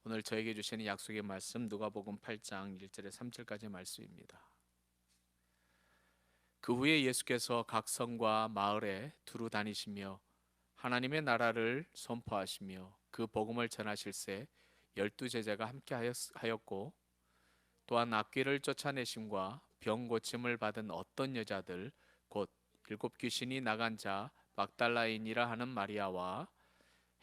오늘 저에게 주시는 약속의 말씀 누가복음 8장 1절에 3절까지 말씀입니다. 그 후에 예수께서 각 성과 마을에 두루 다니시며 하나님의 나라를 선포하시며 그 복음을 전하실새 12제자가 함께 하였고 또한 악귀를 쫓아내심과 병 고침을 받은 어떤 여자들 곧 일곱 귀신이 나간 자 막달라인이라 하는 마리아와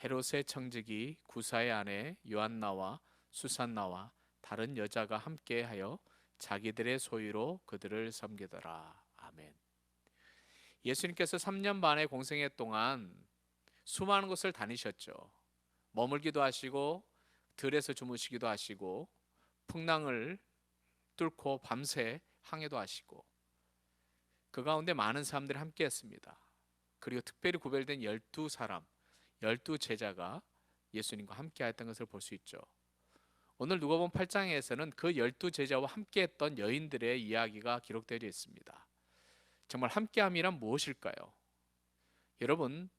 헤롯의 청지기 구사의 아내 요한나와 수산나와 다른 여자가 함께하여 자기들의 소유로 그들을 섬기더라. 아멘. 예수님께서 3년 반의 공생애 동안 수많은 곳을 다니셨죠. 머물기도 하시고 들에서 주무시기도 하시고 풍랑을 뚫고 밤새 항해도 하시고 그 가운데 많은 사람들이 함께했습니다. 그리고 특별히 구별된 12사람 12제자가 예수님과 함께했던 것을 볼 수 있죠. 오늘 누가복음 8장에서는 그 12제자와 함께했던 여인들의 이야기가 기록되어 있습니다. 정말 함께함이란 무엇일까요? 여러분,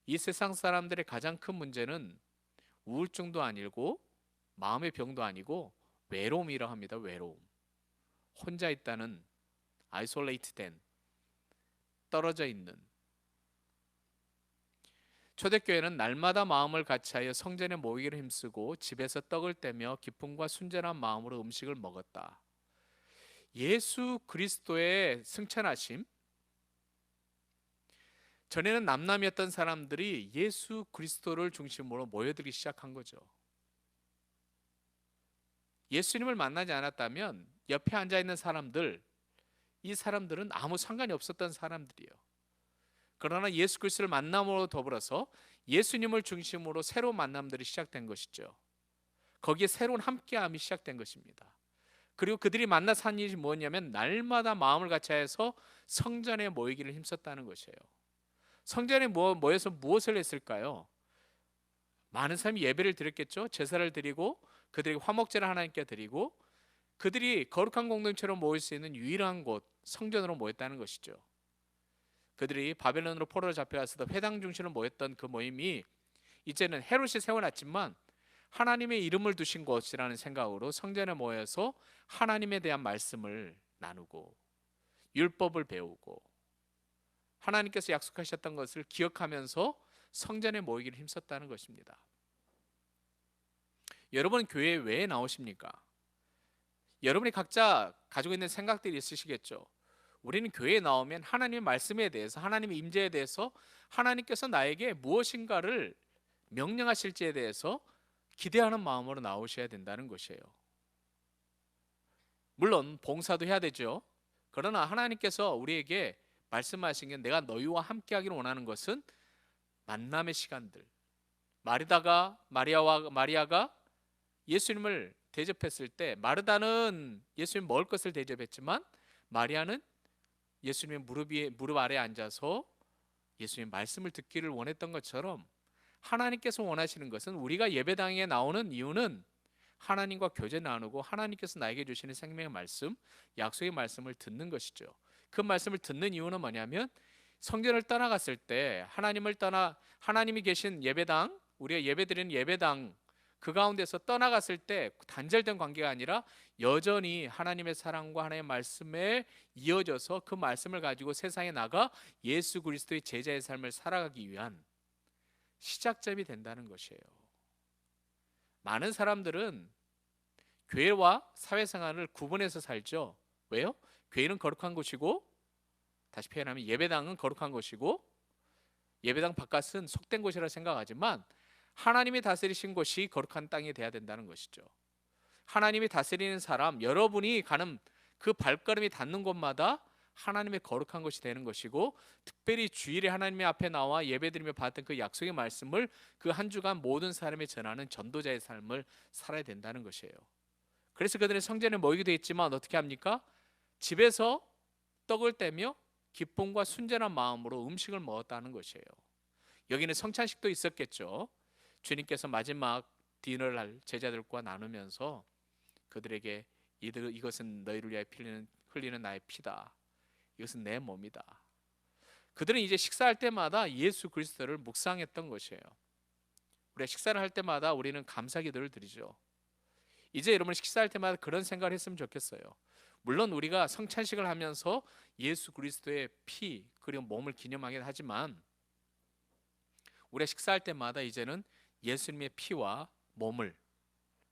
이 세상 사람들의 가장 큰 문제는 우울증도 아니고 마음의 병도 아니고 외로움이라 합니다. 외로움. 혼자 있다는, 아이솔레이트된, 떨어져 있는. 초대교회는 날마다 마음을 같이하여 성전에 모이기를 힘쓰고 집에서 떡을 떼며 기쁨과 순전한 마음으로 음식을 먹었다. 예수 그리스도의 승천하심, 전에는 남남이었던 사람들이 예수 그리스도를 중심으로 모여들기 시작한 거죠. 예수님을 만나지 않았다면 옆에 앉아있는 사람들, 이 사람들은 아무 상관이 없었던 사람들이에요. 그러나 예수 그리스도를 만남으로 더불어서 예수님을 중심으로 새로운 만남들이 시작된 것이죠. 거기에 새로운 함께함이 시작된 것입니다. 그리고 그들이 만나서 한 일이 뭐냐면 날마다 마음을 같이해서 성전에 모이기를 힘썼다는 것이에요. 성전에 모여서 무엇을 했을까요? 많은 사람이 예배를 드렸겠죠. 제사를 드리고 그들에게 화목제를 하나님께 드리고 그들이 거룩한 공동체로 모일 수 있는 유일한 곳 성전으로 모였다는 것이죠. 그들이 바벨론으로 포로로 잡혀갔을 때 회당 중심으로 모였던 그 모임이 이제는 헤롯이 세워놨지만 하나님의 이름을 두신 곳이라는 생각으로 성전에 모여서 하나님에 대한 말씀을 나누고 율법을 배우고 하나님께서 약속하셨던 것을 기억하면서 성전에 모이기를 힘썼다는 것입니다. 여러분 교회에 왜 나오십니까? 여러분이 각자 가지고 있는 생각들이 있으시겠죠. 우리는 교회에 나오면 하나님의 말씀에 대해서 하나님의 임재에 대해서 하나님께서 나에게 무엇인가를 명령하실지에 대해서 기대하는 마음으로 나오셔야 된다는 것이에요. 물론 봉사도 해야 되죠. 그러나 하나님께서 우리에게 말씀하신 게 내가 너희와 함께하기를 원하는 것은 만남의 시간들. 마리아가 예수님을 대접했을 때 마르다는 예수님 먹을 것을 대접했지만 마리아는 예수님의 무릎 아래에 앉아서 예수님의 말씀을 듣기를 원했던 것처럼 하나님께서 원하시는 것은 우리가 예배당에 나오는 이유는 하나님과 교제 나누고 하나님께서 나에게 주시는 생명의 말씀, 약속의 말씀을 듣는 것이죠. 그 말씀을 듣는 이유는 뭐냐면 성전을 떠나갔을 때 하나님이 계신 예배당, 우리가 예배드리는 예배당 그 가운데서 떠나갔을 때 단절된 관계가 아니라 여전히 하나님의 사랑과 하나님의 말씀에 이어져서 그 말씀을 가지고 세상에 나가 예수 그리스도의 제자의 삶을 살아가기 위한 시작점이 된다는 것이에요. 많은 사람들은 교회와 사회생활을 구분해서 살죠. 왜요? 교회는 거룩한 곳이고 다시 표현하면 예배당은 거룩한 곳이고 예배당 바깥은 속된 곳이라 생각하지만 하나님이 다스리신 곳이 거룩한 땅이 돼야 된다는 것이죠. 하나님이 다스리는 사람, 여러분이 가는 그 발걸음이 닿는 곳마다 하나님의 거룩한 것이 되는 것이고 특별히 주일에 하나님의 앞에 나와 예배드리며 받았던 그 약속의 말씀을 그 한 주간 모든 사람에 전하는 전도자의 삶을 살아야 된다는 것이에요. 그래서 그들은 성전에 모이기도 했지만 어떻게 합니까? 집에서 떡을 떼며 기쁨과 순전한 마음으로 음식을 먹었다는 것이에요. 여기는 성찬식도 있었겠죠. 주님께서 마지막 디너를 할 제자들과 나누면서 그들에게 이것은 너희를 위하여 흘리는 나의 피다. 이것은 내 몸이다. 그들은 이제 식사할 때마다 예수 그리스도를 묵상했던 것이에요. 우리가 식사를 할 때마다 우리는 감사기도를 드리죠. 이제 여러분 식사할 때마다 그런 생각을 했으면 좋겠어요. 물론 우리가 성찬식을 하면서 예수 그리스도의 피 그리고 몸을 기념하긴 하지만 우리가 식사할 때마다 이제는 예수님의 피와 몸을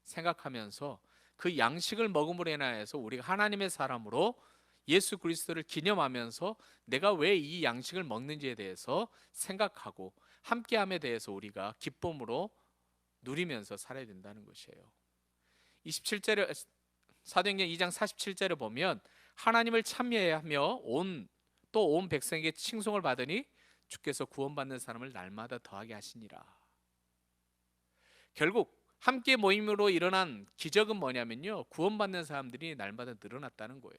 생각하면서 그 양식을 먹음으로 인하여서 우리가 하나님의 사람으로 예수 그리스도를 기념하면서 내가 왜 이 양식을 먹는지에 대해서 생각하고 함께함에 대해서 우리가 기쁨으로 누리면서 살아야 된다는 것이에요. 27절에 사도행전 2장 47절에 보면 하나님을 참여하며 또 온 백성에게 칭송을 받으니 주께서 구원받는 사람을 날마다 더하게 하시니라. 결국 함께 모임으로 일어난 기적은 뭐냐면요, 구원받는 사람들이 날마다 늘어났다는 거예요.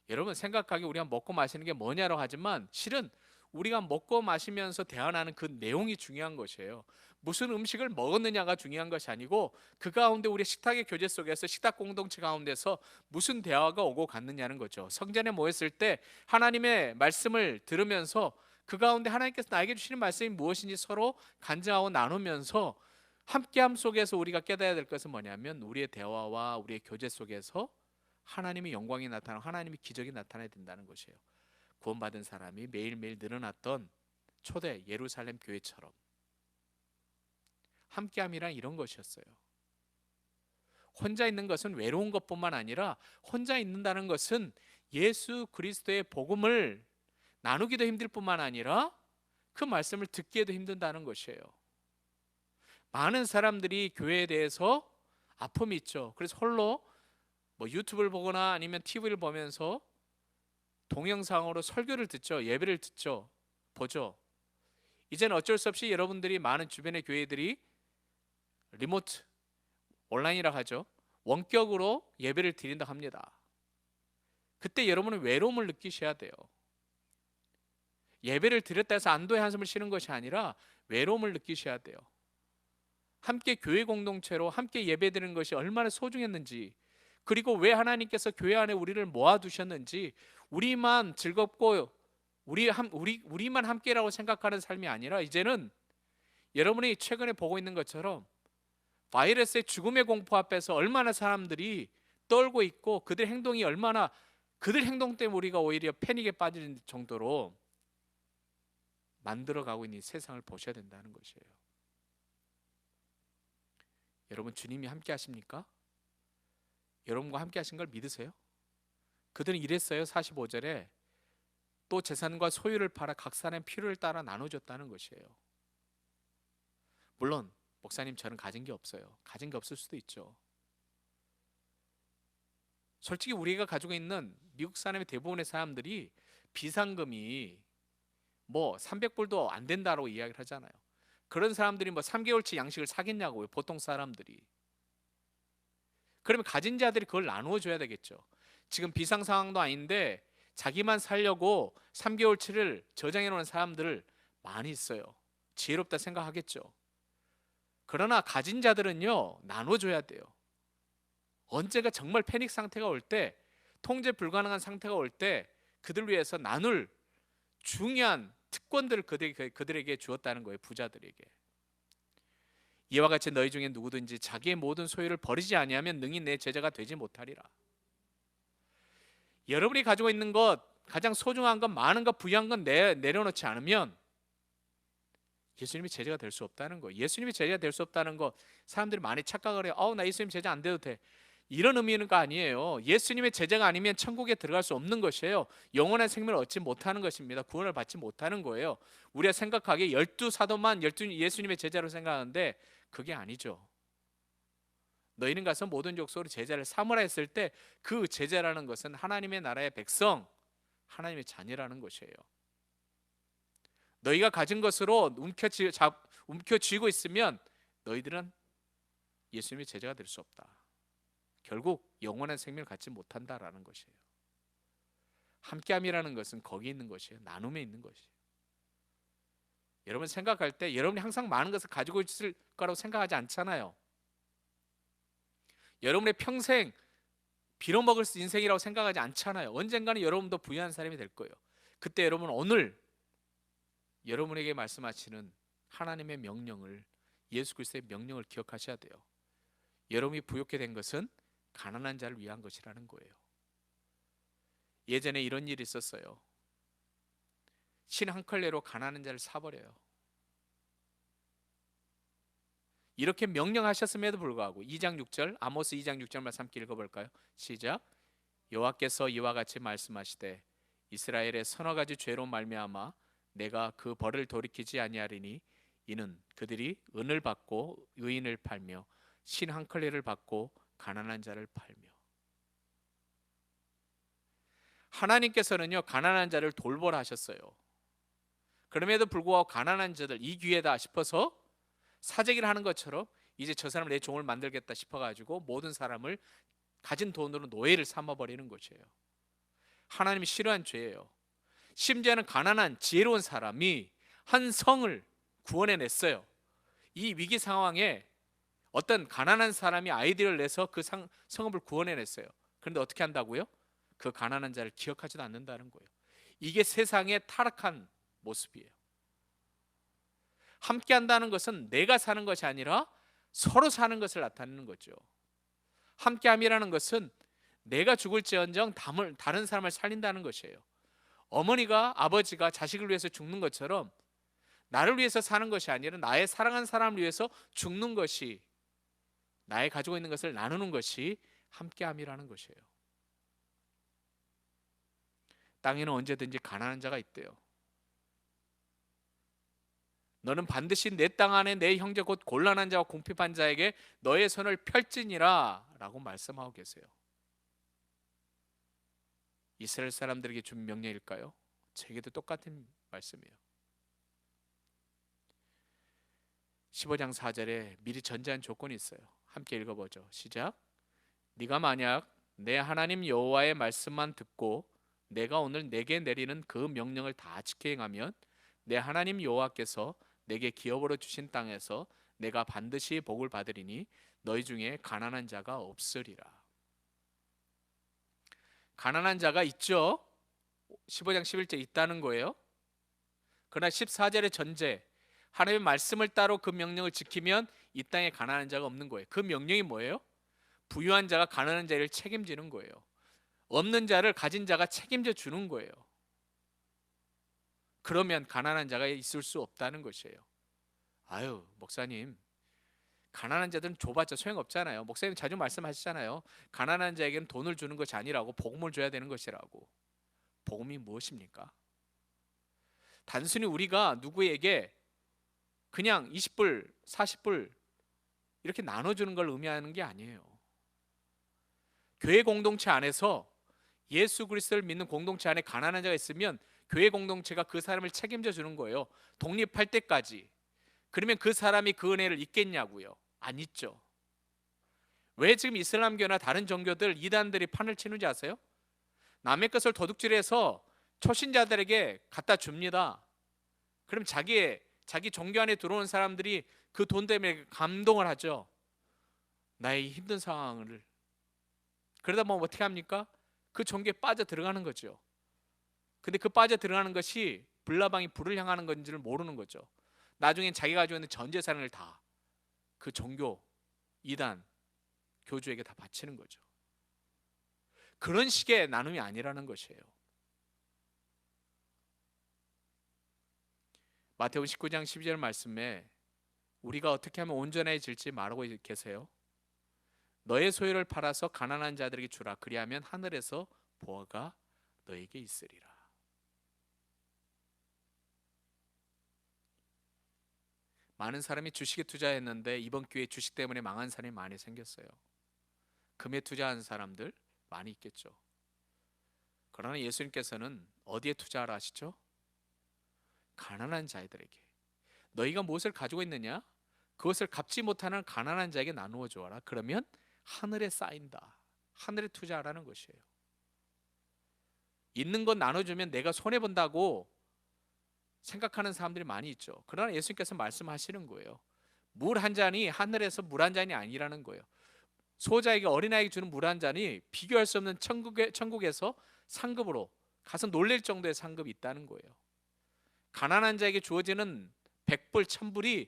여러분 생각하기에 우리가 먹고 마시는 게 뭐냐라고 하지만 실은 우리가 먹고 마시면서 대화하는 그 내용이 중요한 것이에요. 무슨 음식을 먹었느냐가 중요한 것이 아니고 그 가운데 우리 식탁의 교제 속에서 식탁 공동체 가운데서 무슨 대화가 오고 갔느냐는 거죠. 성전에 모였을 때 하나님의 말씀을 들으면서 그 가운데 하나님께서 나에게 주시는 말씀이 무엇인지 서로 간증하고 나누면서 함께함 속에서 우리가 깨달아야 될 것은 뭐냐면 우리의 대화와 우리의 교제 속에서 하나님의 영광이 나타나고 하나님의 기적이 나타나야 된다는 것이에요. 구원받은 사람이 매일매일 늘어났던 초대 예루살렘 교회처럼 함께함이란 이런 것이었어요. 혼자 있는 것은 외로운 것뿐만 아니라 혼자 있는다는 것은 예수 그리스도의 복음을 나누기도 힘들 뿐만 아니라 그 말씀을 듣기에도 힘든다는 것이에요. 많은 사람들이 교회에 대해서 아픔이 있죠. 그래서 홀로 유튜브를 보거나 아니면 TV를 보면서 동영상으로 설교를 듣죠. 예배를 듣죠. 보죠. 이제는 어쩔 수 없이 여러분들이 많은 주변의 교회들이 리모트, 온라인이라고 하죠. 원격으로 예배를 드린다고 합니다. 그때 여러분은 외로움을 느끼셔야 돼요. 예배를 드렸다 해서 안도의 한숨을 쉬는 것이 아니라 외로움을 느끼셔야 돼요. 함께 교회 공동체로 함께 예배드리는 것이 얼마나 소중했는지, 그리고 왜 하나님께서 교회 안에 우리를 모아두셨는지, 우리만 즐겁고 우리만 함께라고 생각하는 삶이 아니라 이제는 여러분이 최근에 보고 있는 것처럼 바이러스의 죽음의 공포 앞에서 얼마나 사람들이 떨고 있고 그들 행동이 얼마나, 그들 행동 때문에 우리가 오히려 패닉에 빠질 정도로 만들어가고 있는 이 세상을 보셔야 된다는 것이에요. 여러분 주님이 함께 하십니까? 여러분과 함께 하신 걸 믿으세요? 그들은 이랬어요. 45절에 또 재산과 소유를 팔아 각 사람의 필요를 따라 나눠줬다는 것이에요. 물론 목사님 저는 가진 게 없어요. 가진 게 없을 수도 있죠. 솔직히 우리가 가지고 있는 미국 사람의 대부분의 사람들이 비상금이 300불도 안 된다고 이야기를 하잖아요. 그런 사람들이 3개월치 양식을 사겠냐고요. 보통 사람들이. 그러면 가진 자들이 그걸 나누어 줘야 되겠죠. 지금 비상 상황도 아닌데 자기만 살려고 3개월치를 저장해 놓은 사람들을 많이 있어요. 지혜롭다 생각하겠죠. 그러나 가진 자들은요, 나눠줘야 돼요. 언제가 정말 패닉 상태가 올 때, 통제 불가능한 상태가 올 때 그들 위해서 나눌 중요한 특권들을 그들에게 주었다는 거예요. 부자들에게. 이와 같이 너희 중에 누구든지 자기의 모든 소유를 버리지 아니하면 능히 내 제자가 되지 못하리라. 여러분이 가지고 있는 것, 가장 소중한 것, 많은 것, 부유한 것 내려놓지 않으면 예수님이 제자가 될 수 없다는 거. 예수님이 제자가 될 수 없다는 거 사람들이 많이 착각을 해요. 나 예수님 제자 안 돼도 돼. 이런 의미는 거 아니에요. 예수님의 제자가 아니면 천국에 들어갈 수 없는 것이에요. 영원한 생명을 얻지 못하는 것입니다. 구원을 받지 못하는 거예요. 우리가 생각하기에 12사도만 예수님의 제자로 생각하는데 그게 아니죠. 너희는 가서 모든 족속으로 제자를 삼으라 했을 때 그 제자라는 것은 하나님의 나라의 백성, 하나님의 자녀라는 것이에요. 너희가 가진 것으로 움켜쥐고 있으면 너희들은 예수님의 제자가 될 수 없다. 결국 영원한 생명을 갖지 못한다라는 것이에요. 함께함이라는 것은 거기 있는 것이에요. 나눔에 있는 것이에요. 여러분 생각할 때 여러분이 항상 많은 것을 가지고 있을 거라고 생각하지 않잖아요. 여러분의 평생 빌어먹을 인생이라고 생각하지 않잖아요. 언젠가는 여러분도 부유한 사람이 될 거예요. 그때 여러분 오늘 여러분에게 말씀하시는 하나님의 명령을, 예수 그리스도의 명령을 기억하셔야 돼요. 여러분이 부욕해 된 것은 가난한 자를 위한 것이라는 거예요. 예전에 이런 일이 있었어요. 신 한 컬레로 가난한 자를 사버려요. 이렇게 명령하셨음에도 불구하고 2장 6절 아모스 2장 6절 말씀 함께 읽어볼까요? 시작. 여호와께서 이와 같이 말씀하시되 이스라엘의 서너 가지 죄로 말미암아 내가 그 벌을 돌이키지 아니하리니 이는 그들이 은을 받고 의인을 팔며 신 한 컬레를 받고 가난한 자를 팔며. 하나님께서는요 가난한 자를 돌보라 하셨어요. 그럼에도 불구하고 가난한 자들 이 기회다 싶어서 사재기를 하는 것처럼 이제 저 사람 내 종을 만들겠다 싶어가지고 모든 사람을 가진 돈으로 노예를 삼아버리는 것이에요. 하나님이 싫어한 죄예요. 심지어는 가난한 지혜로운 사람이 한 성을 구원해냈어요. 이 위기 상황에 어떤 가난한 사람이 아이디어를 내서 그 성읍을 구원해냈어요. 그런데 어떻게 한다고요? 그 가난한 자를 기억하지도 않는다는 거예요. 이게 세상의 타락한 모습이에요. 함께 한다는 것은 내가 사는 것이 아니라 서로 사는 것을 나타내는 거죠. 함께함이라는 것은 내가 죽을지언정 다른 사람을 살린다는 것이에요. 어머니가 아버지가 자식을 위해서 죽는 것처럼 나를 위해서 사는 것이 아니라 나의 사랑하는 사람을 위해서 죽는 것이, 나의 가지고 있는 것을 나누는 것이 함께함이라는 것이에요. 땅에는 언제든지 가난한 자가 있대요. 너는 반드시 내 땅 안에 내 형제 곧 곤란한 자와 궁핍한 자에게 너의 손을 펼지니라 라고 말씀하고 계세요. 이스라엘 사람들에게 준 명령일까요? 제게도 똑같은 말씀이에요. 15장 4절에 미리 전제한 조건이 있어요. 함께 읽어보죠. 시작. 네가 만약 내 하나님 여호와의 말씀만 듣고 내가 오늘 내게 내리는 그 명령을 다 지켜 행하면 내 하나님 여호와께서 내게 기업으로 주신 땅에서 내가 반드시 복을 받으리니 너희 중에 가난한 자가 없으리라. 가난한 자가 있죠. 15장 11절 있다는 거예요. 그러나 14절의 전제, 하나님의 말씀을 따로 그 명령을 지키면 이 땅에 가난한 자가 없는 거예요. 그 명령이 뭐예요? 부유한 자가 가난한 자를 책임지는 거예요. 없는 자를 가진 자가 책임져 주는 거예요. 그러면 가난한 자가 있을 수 없다는 것이에요. 아유, 목사님, 가난한 자들은 줘봤자 소용없잖아요. 목사님 자주 말씀하시잖아요. 가난한 자에게는 돈을 주는 것이 아니라고, 복음을 줘야 되는 것이라고. 복음이 무엇입니까? 단순히 우리가 누구에게 그냥 20불, 40불 이렇게 나눠주는 걸 의미하는 게 아니에요. 교회 공동체 안에서 예수 그리스도를 믿는 공동체 안에 가난한 자가 있으면 교회 공동체가 그 사람을 책임져 주는 거예요. 독립할 때까지. 그러면 그 사람이 그 은혜를 잊겠냐고요? 안 잊죠. 왜 지금 이슬람교나 다른 종교들 이단들이 판을 치는지 아세요? 남의 것을 도둑질해서 초신자들에게 갖다 줍니다. 그럼 자기 종교 안에 들어온 사람들이 그 돈 때문에 감동을 하죠. 나의 힘든 상황을. 그러다 보면 어떻게 합니까? 그 종교에 빠져 들어가는 거죠. 근데 그 빠져 들어가는 것이 불나방이 불을 향하는 건지를 모르는 거죠. 나중엔 자기가 가지고 있는 전 재산을 다 그 종교, 이단, 교주에게 다 바치는 거죠. 그런 식의 나눔이 아니라는 것이에요. 마태복음 19장 12절 말씀에 우리가 어떻게 하면 온전해질지 말하고 계세요. 너의 소유를 팔아서 가난한 자들에게 주라. 그리하면 하늘에서 보화가 너에게 있으리라. 많은 사람이 주식에 투자했는데 이번 기회에 주식 때문에 망한 사람이 많이 생겼어요. 금에 투자한 사람들 많이 있겠죠. 그러나 예수님께서는 어디에 투자하라 하시죠? 가난한 자들에게. 너희가 무엇을 가지고 있느냐? 그것을 갚지 못하는 가난한 자에게 나누어 주어라. 그러면 하늘에 쌓인다. 하늘에 투자하라는 것이에요. 있는 건 나눠주면 내가 손해본다고 생각하는 사람들이 많이 있죠. 그러나 예수님께서 말씀하시는 거예요. 물 한 잔이 하늘에서 물 한 잔이 아니라는 거예요. 소자에게, 어린아이에게 주는 물 한 잔이 비교할 수 없는 천국에서 상급으로 가서 놀랄 정도의 상급이 있다는 거예요. 가난한 자에게 주어지는 100불, 1000불이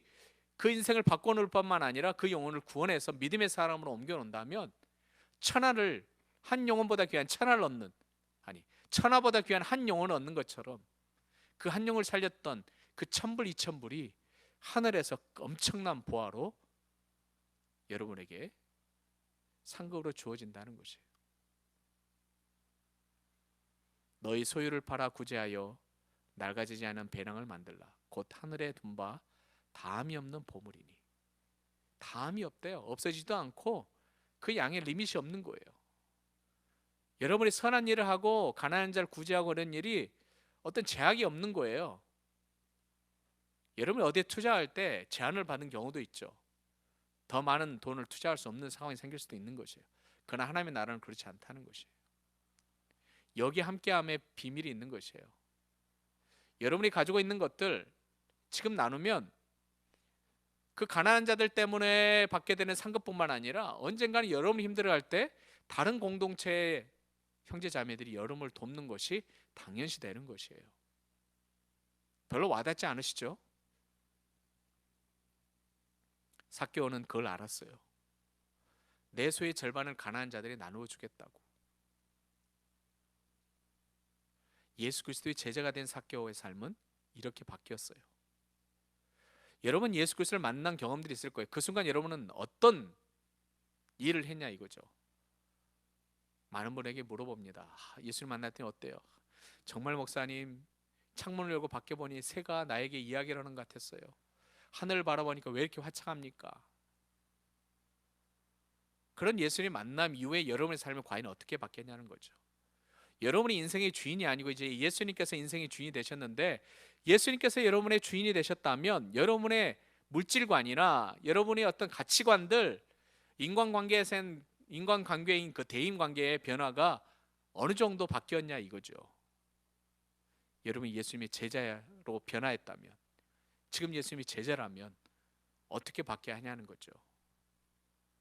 그 인생을 바꿔놓을 뿐만 아니라 그 영혼을 구원해서 믿음의 사람으로 옮겨놓는다면 천하를, 한 영혼보다 귀한 천하를 얻는, 아니 천하보다 귀한 한 영혼을 얻는 것처럼 그 한 영혼을 살렸던 그 천불 이천불이 하늘에서 엄청난 보화로 여러분에게 상급으로 주어진다는 것이에요. 너희 소유를 팔아 구제하여 낡아지지 않은 배낭을 만들라. 곧 하늘에 둔 바 다함이 없는 보물이니. 다함이 없대요. 없어지지도 않고 그 양의 리밋이 없는 거예요. 여러분이 선한 일을 하고 가난한 자를 구제하고 그런 일이 어떤 제약이 없는 거예요. 여러분이 어디에 투자할 때 제한을 받는 경우도 있죠. 더 많은 돈을 투자할 수 없는 상황이 생길 수도 있는 것이에요. 그러나 하나님의 나라는 그렇지 않다는 것이에요. 여기 함께함의 비밀이 있는 것이에요. 여러분이 가지고 있는 것들 지금 나누면 그 가난한 자들 때문에 받게 되는 상급뿐만 아니라 언젠가는 여러분이 힘들어할 때 다른 공동체의 형제 자매들이 여러분을 돕는 것이 당연시 되는 것이에요. 별로 와닿지 않으시죠? 삭개오는 그걸 알았어요. 내 소의 절반을 가난한 자들이 나누어 주겠다고. 예수 그리스도의 제자가 된 삭개오의 삶은 이렇게 바뀌었어요. 여러분 예수 그리스도를 만난 경험들이 있을 거예요. 그 순간 여러분은 어떤 일을 했냐 이거죠. 많은 분에게 물어봅니다. 예수를 만났더니 어때요? 정말 목사님, 창문을 열고 밖에 보니 새가 나에게 이야기를 하는 것 같았어요. 하늘을 바라보니까 왜 이렇게 화창합니까? 그런 예수님 만남 이후에 여러분의 삶이 과연 어떻게 바뀌었냐는 거죠. 여러분이 인생의 주인이 아니고 이제 예수님께서 인생의 주인이 되셨는데, 예수님께서 여러분의 주인이 되셨다면 여러분의 물질관이나 여러분의 어떤 가치관들, 인간관계인 그 대인관계의 변화가 어느 정도 바뀌었냐 이거죠. 여러분이 예수님의 제자로 변화했다면, 지금 예수님이 제자라면 어떻게 바뀌어야 하냐는 거죠.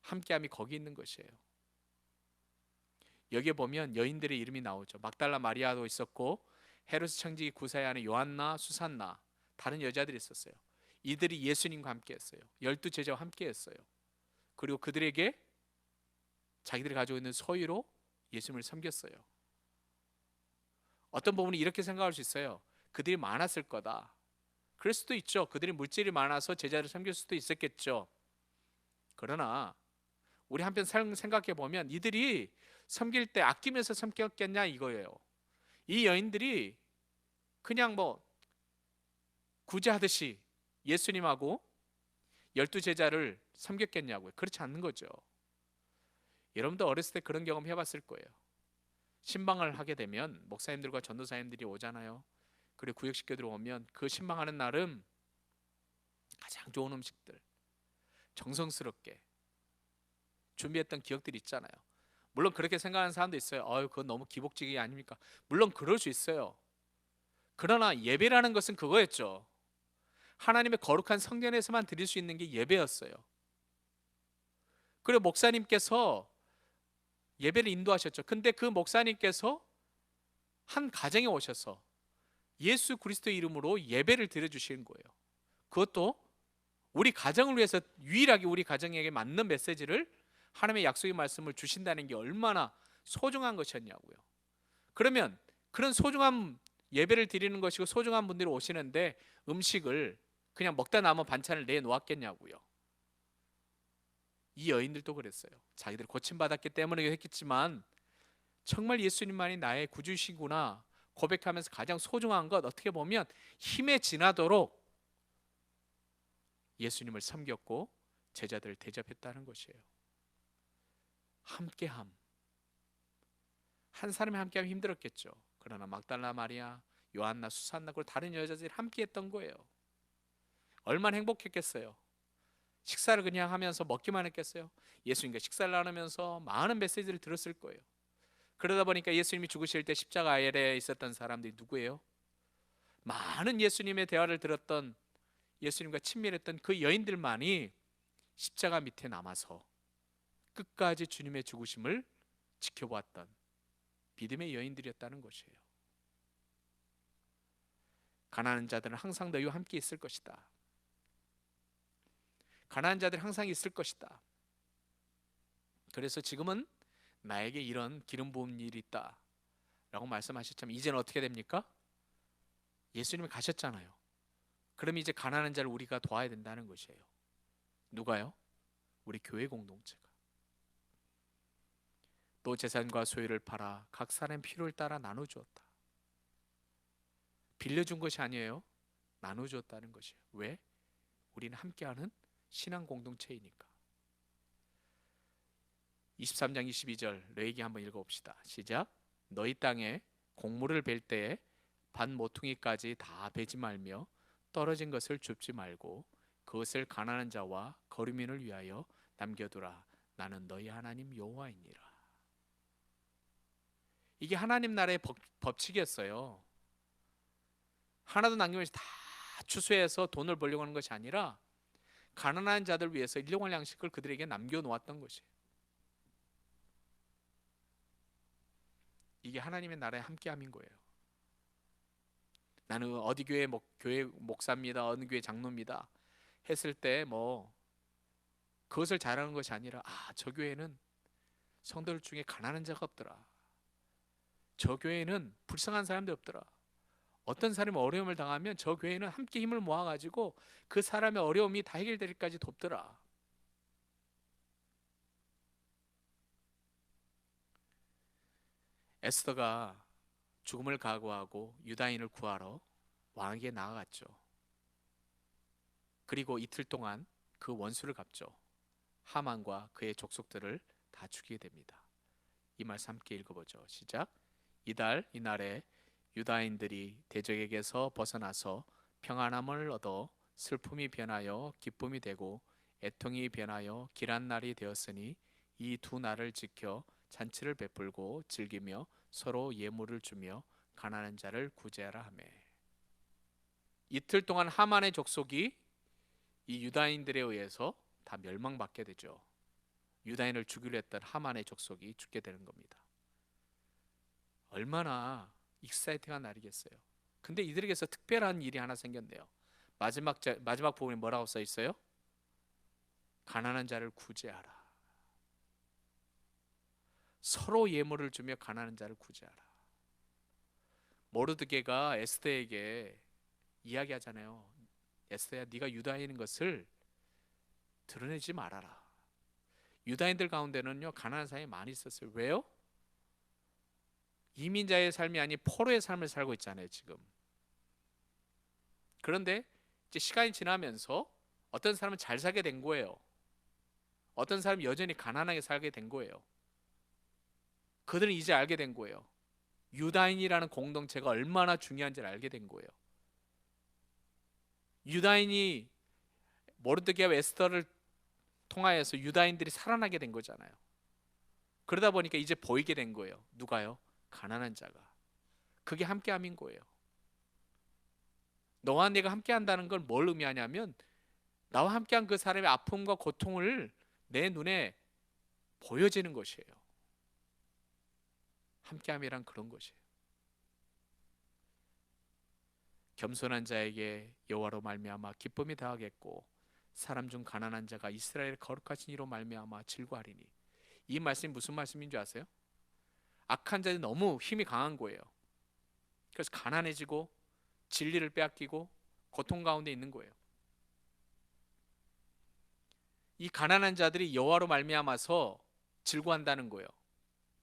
함께함이 거기 있는 것이에요. 여기에 보면 여인들의 이름이 나오죠. 막달라 마리아도 있었고 헤로스 청지기 구사의 아내 요한나, 수산나, 다른 여자들이 있었어요. 이들이 예수님과 함께했어요. 12 제자와 함께했어요. 그리고 그들에게 자기들이 가지고 있는 소유로 예수님을 섬겼어요. 어떤 부분이 이렇게 생각할 수 있어요. 그들이 많았을 거다. 그럴 수도 있죠. 그들이 물질이 많아서 제자를 섬길 수도 있었겠죠. 그러나 우리 한편 생각해 보면 이들이 섬길 때 아끼면서 섬겼겠냐 이거예요. 이 여인들이 그냥 뭐 구제하듯이 예수님하고 12 제자를 섬겼겠냐고요. 그렇지 않는 거죠. 여러분도 어렸을 때 그런 경험 해봤을 거예요. 신방을 하게 되면 목사님들과 전도사님들이 오잖아요. 그리고 구역식교들 오면 그 신방하는 날은 가장 좋은 음식들 정성스럽게 준비했던 기억들이 있잖아요. 물론 그렇게 생각하는 사람도 있어요. 그건 너무 기복지기 아닙니까? 물론 그럴 수 있어요. 그러나 예배라는 것은 그거였죠. 하나님의 거룩한 성전에서만 드릴 수 있는 게 예배였어요. 그리고 목사님께서 예배를 인도하셨죠. 근데 그 목사님께서 한 가정에 오셔서 예수 그리스도의 이름으로 예배를 드려주시는 거예요. 그것도 우리 가정을 위해서 유일하게 우리 가정에게 맞는 메시지를, 하나님의 약속의 말씀을 주신다는 게 얼마나 소중한 것이었냐고요. 그러면 그런 소중한 예배를 드리는 것이고 소중한 분들이 오시는데 음식을 그냥 먹다 남은 반찬을 내놓았겠냐고요. 이 여인들도 그랬어요. 자기들 고침받았기 때문에 했겠지만 정말 예수님만이 나의 구주이시구나 고백하면서 가장 소중한 것, 어떻게 보면 힘에 지나도록 예수님을 섬겼고 제자들을 대접했다는 것이에요. 함께함. 한 사람이 함께하면 힘들었겠죠. 그러나 막달라 마리아, 요한나, 수산나, 그리고 다른 여자들이 함께했던 거예요. 얼마나 행복했겠어요. 식사를 그냥 하면서 먹기만 했겠어요. 예수님과 식사를 나누면서 많은 메시지를 들었을 거예요. 그러다 보니까 예수님이 죽으실 때 십자가 아래에 있었던 사람들이 누구예요? 많은 예수님의 대화를 들었던, 예수님과 친밀했던 그 여인들만이 십자가 밑에 남아서 끝까지 주님의 죽으심을 지켜보았던 믿음의 여인들이었다는 것이에요. 가난한 자들은 항상 너희와 함께 있을 것이다. 가난한 자들이 항상 있을 것이다. 그래서 지금은 나에게 이런 기름 부은 일이 있다 라고 말씀하셨지만 이제는 어떻게 됩니까? 예수님이 가셨잖아요. 그럼 이제 가난한 자를 우리가 도와야 된다는 것이에요. 누가요? 우리 교회 공동체가. 또 재산과 소유를 팔아 각 사람의 필요를 따라 나눠주었다. 빌려준 것이 아니에요. 나눠주었다는 것이에요. 왜? 우리는 함께하는 신앙 공동체이니까. 23장 22절 레위기 한번 읽어봅시다. 시작. 너희 땅에 곡물을 벨 때에 반 모퉁이까지 다 베지 말며 떨어진 것을 줍지 말고 그것을 가난한 자와 거류민을 위하여 남겨두라. 나는 너희 하나님 여호와이니라. 이게 하나님 나라의 법칙이었어요. 하나도 남김없이 다 추수해서 돈을 벌려고 하는 것이 아니라 가난한 자들 위해서 일용할 양식을 그들에게 남겨놓았던 것이에요. 이게 하나님의 나라의 함께함인 거예요. 나는 어디 교회 목사입니다. 어느 교회 장로입니다. 했을 때 그것을 자랑하는 것이 아니라 저 교회는 성도들 중에 가난한 자가 없더라. 저 교회는 불쌍한 사람들 없더라. 어떤 사람이 어려움을 당하면 저 교회는 함께 힘을 모아가지고 그 사람의 어려움이 다 해결되기까지 돕더라. 에스더가 죽음을 각오하고 유다인을 구하러 왕에게 나아갔죠. 그리고 이틀 동안 그 원수를 갚죠. 하만과 그의 족속들을 다 죽이게 됩니다. 이 말씀 함께 읽어보죠. 시작. 이날에 유다인들이 대적에게서 벗어나서 평안함을 얻어 슬픔이 변하여 기쁨이 되고 애통이 변하여 길한 날이 되었으니 이 두 날을 지켜 잔치를 베풀고 즐기며 서로 예물을 주며 가난한 자를 구제하라 하며. 이틀 동안 하만의 족속이 이 유다인들에 의해서 다 멸망받게 되죠. 유다인을 죽이려 했던 하만의 족속이 죽게 되는 겁니다. 얼마나 익사이팅한 날이겠어요. 근데 이들에게서 특별한 일이 하나 생겼네요. 마지막 부분에 뭐라고 써 있어요? 가난한 자를 구제하라. 서로 예물을 주며 가난한 자를 구제하라. 모르드게가 에스더에게 이야기하잖아요. 에스더야, 네가 유다인인 것을 드러내지 말아라. 유다인들 가운데는요 가난한 사람이 많이 있었어요. 왜요? 이민자의 삶이 아닌 포로의 삶을 살고 있잖아요 지금. 그런데 이제 시간이 지나면서 어떤 사람은 잘 살게 된 거예요. 어떤 사람은 여전히 가난하게 살게 된 거예요. 그들은 이제 알게 된 거예요. 유다인이라는 공동체가 얼마나 중요한지를 알게 된 거예요. 유다인이 모르드게와 에스더를 통하여서 유다인들이 살아나게 된 거잖아요. 그러다 보니까 이제 보이게 된 거예요. 누가요? 가난한 자가. 그게 함께함인 거예요. 너와 내가 함께한다는 건 뭘 의미하냐면 나와 함께한 그 사람의 아픔과 고통을 내 눈에 보여지는 것이에요. 함께함이란 그런 것이에요. 겸손한 자에게 여호와로 말미암아 기쁨이 더하겠고 사람 중 가난한 자가 이스라엘의 거룩하신 이로 말미암아 즐거하리니. 이 말씀이 무슨 말씀인 줄 아세요? 악한 자들이 너무 힘이 강한 거예요. 그래서 가난해지고 진리를 빼앗기고 고통 가운데 있는 거예요. 이 가난한 자들이 여호와로 말미암아서 즐거워한다는 거예요.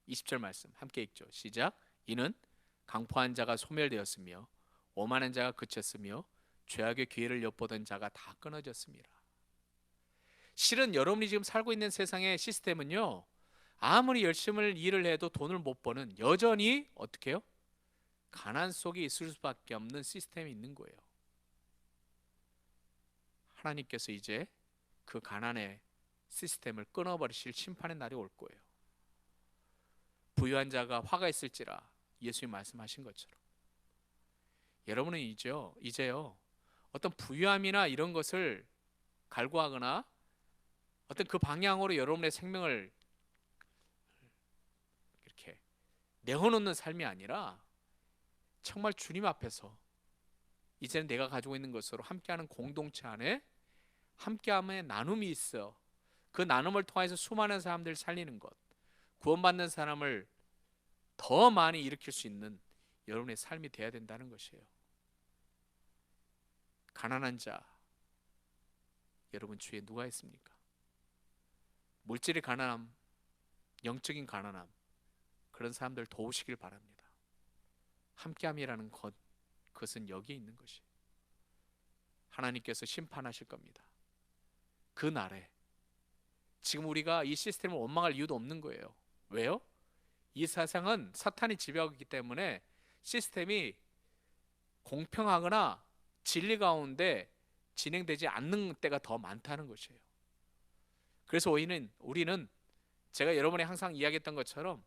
20절 말씀 함께 읽죠. 시작. 이는 강포한 자가 소멸되었으며 오만한 자가 그쳤으며 죄악의 기회를 엿보던 자가 다 끊어졌습니다. 실은 여러분이 지금 살고 있는 세상의 시스템은요, 아무리 열심히 일을 해도 돈을 못 버는, 여전히 어떻게 해요? 가난 속에 있을 수밖에 없는 시스템이 있는 거예요. 하나님께서 이제 그 가난의 시스템을 끊어버리실 심판의 날이 올 거예요. 부유한 자가 화가 있을지라, 예수님 말씀하신 것처럼. 여러분은 이제요 어떤 부유함이나 이런 것을 갈구하거나 어떤 그 방향으로 여러분의 생명을 이렇게 내어놓는 삶이 아니라 정말 주님 앞에서 이제는 내가 가지고 있는 것으로 함께하는 공동체 안에 함께함에 나눔이 있어. 그 나눔을 통해서 수많은 사람들을 살리는 것, 구원받는 사람을 더 많이 일으킬 수 있는 여러분의 삶이 되어야 된다는 것이에요. 가난한 자, 여러분 주위에 누가 있습니까? 물질의 가난함, 영적인 가난함, 그런 사람들 도우시길 바랍니다. 함께함이라는 것, 그것은 여기에 있는 것이에요. 하나님께서 심판하실 겁니다. 그 날에 지금 우리가 이 시스템을 원망할 이유도 없는 거예요. 왜요? 이 세상은 사탄이 지배하고 있기 때문에 시스템이 공평하거나 진리 가운데 진행되지 않는 때가 더 많다는 것이에요. 그래서 우리는 제가 여러분이 항상 이야기했던 것처럼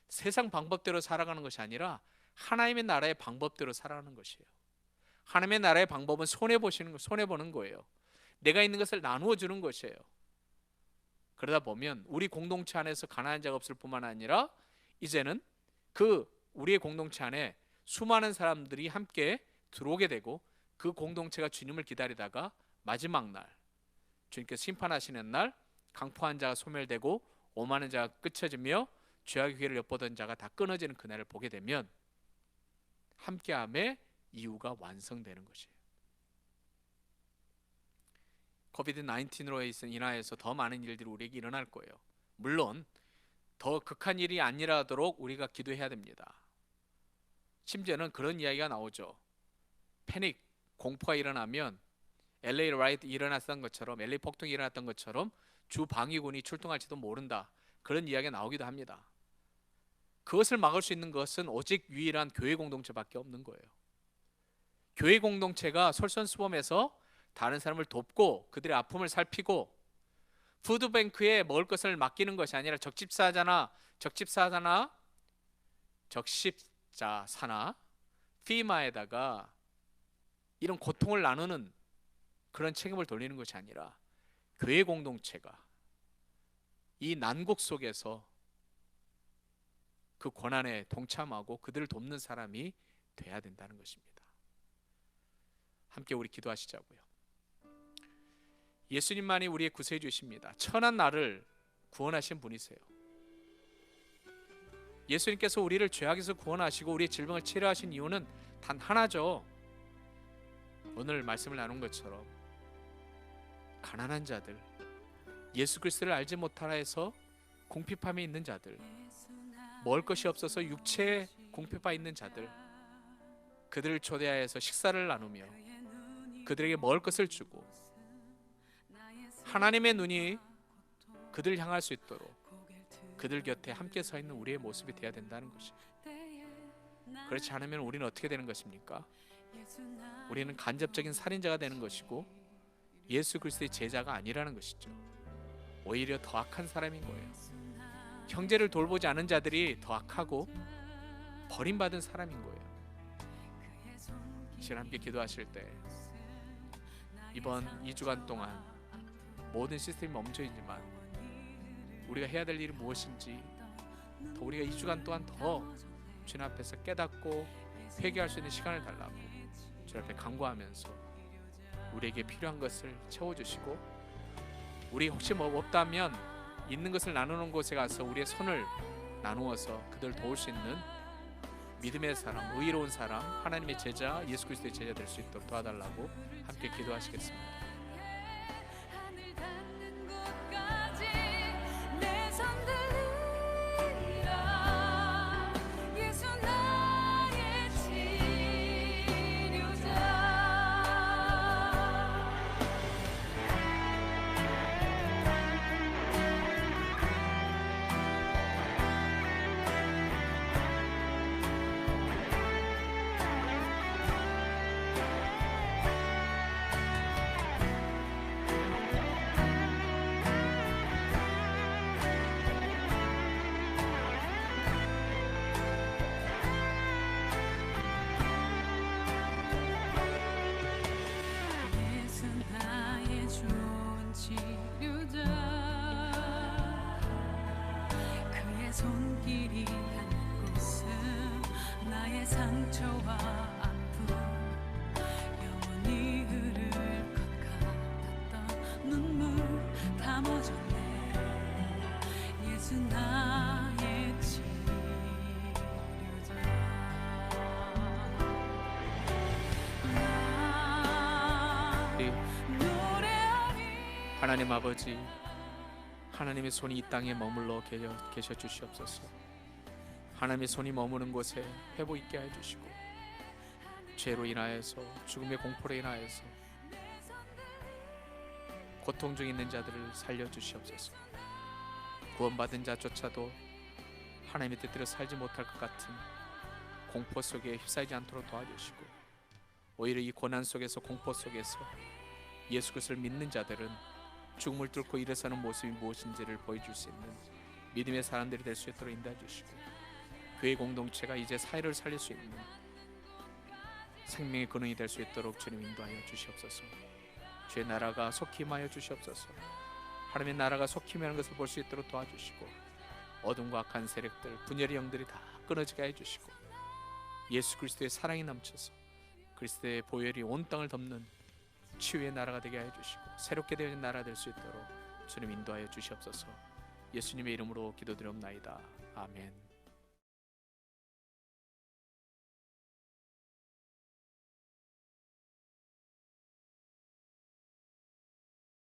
세상 방법대로 살아가는 것이 아니라 하나님의 나라의 방법대로 살아가는 것이에요. 하나님의 나라의 방법은 손해보는 거예요. 내가 있는 것을 나누어 주는 것이에요. 그러다 보면 우리 공동체 안에서 가난한 자가 없을 뿐만 아니라 이제는 우리의 공동체 안에 수많은 사람들이 함께 들어오게 되고, 그 공동체가 주님을 기다리다가 마지막 날, 주님께서 심판하시는 날, 강포한 자가 소멸되고 오만한 자가 끝쳐지며 죄악의 기회를 엿보던 자가 다 끊어지는 그날을 보게 되면 함께함의 이유가 완성되는 것이에요. 코비드-19으로 인하여서 더 많은 일들이 우리에게 일어날 거예요. 물론 더 극한 일이 아니라도록 우리가 기도해야 됩니다. 심지어는 그런 이야기가 나오죠. 패닉, 공포가 일어나면 LA 라이트 일어났던 것처럼, LA 폭동이 일어났던 것처럼 주 방위군이 출동할지도 모른다, 그런 이야기가 나오기도 합니다. 그것을 막을 수 있는 것은 오직 유일한 교회 공동체밖에 없는 거예요. 교회 공동체가 솔선수범해서 다른 사람을 돕고 그들의 아픔을 살피고, 푸드뱅크에 먹을 것을 맡기는 것이 아니라 적십자사나 피마에다가 이런 고통을 나누는 그런 책임을 돌리는 것이 아니라 교회 공동체가 이 난국 속에서 그 고난에 동참하고 그들을 돕는 사람이 돼야 된다는 것입니다. 함께 우리 기도하시자고요. 예수님만이 우리의 구세주이십니다. 천한 나를 구원하신 분이세요. 예수님께서 우리를 죄악에서 구원하시고 우리의 질병을 치료하신 이유는 단 하나죠. 오늘 말씀을 나눈 것처럼 가난한 자들, 예수 그리스도를 알지 못하라 해서 궁핍함에 있는 자들, 먹을 것이 없어서 육체에 궁핍해 있는 자들, 그들을 초대하여서 식사를 나누며 그들에게 먹을 것을 주고 하나님의 눈이 그들을 향할 수 있도록 그들 곁에 함께 서 있는 우리의 모습이 되어야 된다는 것이에요. 그렇지 않으면 우리는 어떻게 되는 것입니까? 우리는 간접적인 살인자가 되는 것이고 예수 그리스도의 제자가 아니라는 것이죠. 오히려 더 악한 사람인 거예요. 형제를 돌보지 않은 자들이 더 악하고 버림받은 사람인 거예요. 지금 함께 기도하실 때 이번 2주간 동안 모든 시스템이 멈춰있지만 우리가 해야 될 일이 무엇인지, 더 우리가 2주간 동안 더 주님 앞에서 깨닫고 회개할 수 있는 시간을 달라고 주님 앞에 간구하면서 우리에게 필요한 것을 채워주시고, 우리 혹시 뭐 없다면 있는 것을 나누는 곳에 가서 우리의 손을 나누어서 그들을 도울 수 있는 믿음의 사람, 의로운 사람, 하나님의 제자, 예수 그리스도의 제자 될 수 있도록 도와달라고 함께 기도하시겠습니다. 아버지, 하나님 아버지, 하나님의 손이 이 땅에 머물러 계셔 주시옵소서. 하나님의 손이 머무는 곳에 회복 있게 해 주시고, 죄로 인하여서 죽음의 공포로 인하여서 고통 중에 있는 자들을 살려 주시옵소서. 구원받은 자조차도 하나님의 뜻대로 살지 못할 것 같은 공포 속에 휩싸이지 않도록 도와주시고, 오히려 이 고난 속에서, 공포 속에서 예수 그리스도를 믿는 자들은 죽음을 뚫고 일어서는 모습이 무엇인지를 보여줄 수 있는 믿음의 사람들이 될 수 있도록 인도해 주시고, 교회 공동체가 이제 사회를 살릴 수 있는 생명의 근원이 될 수 있도록 주님 인도하여 주시옵소서. 주의 나라가 속히 임하여 주시옵소서. 하나님의 나라가 속히 임하는 것을 볼 수 있도록 도와주시고, 어둠과 악한 세력들, 분열의 영들이 다 끊어지게 해주시고, 예수 그리스도의 사랑이 넘쳐서 그리스도의 보혈이 온 땅을 덮는 치유의 나라가 되게 해주시고, 새롭게 되어진 나라가 될 수 있도록 주님 인도하여 주시옵소서. 예수님의 이름으로 기도드리옵나이다. 아멘.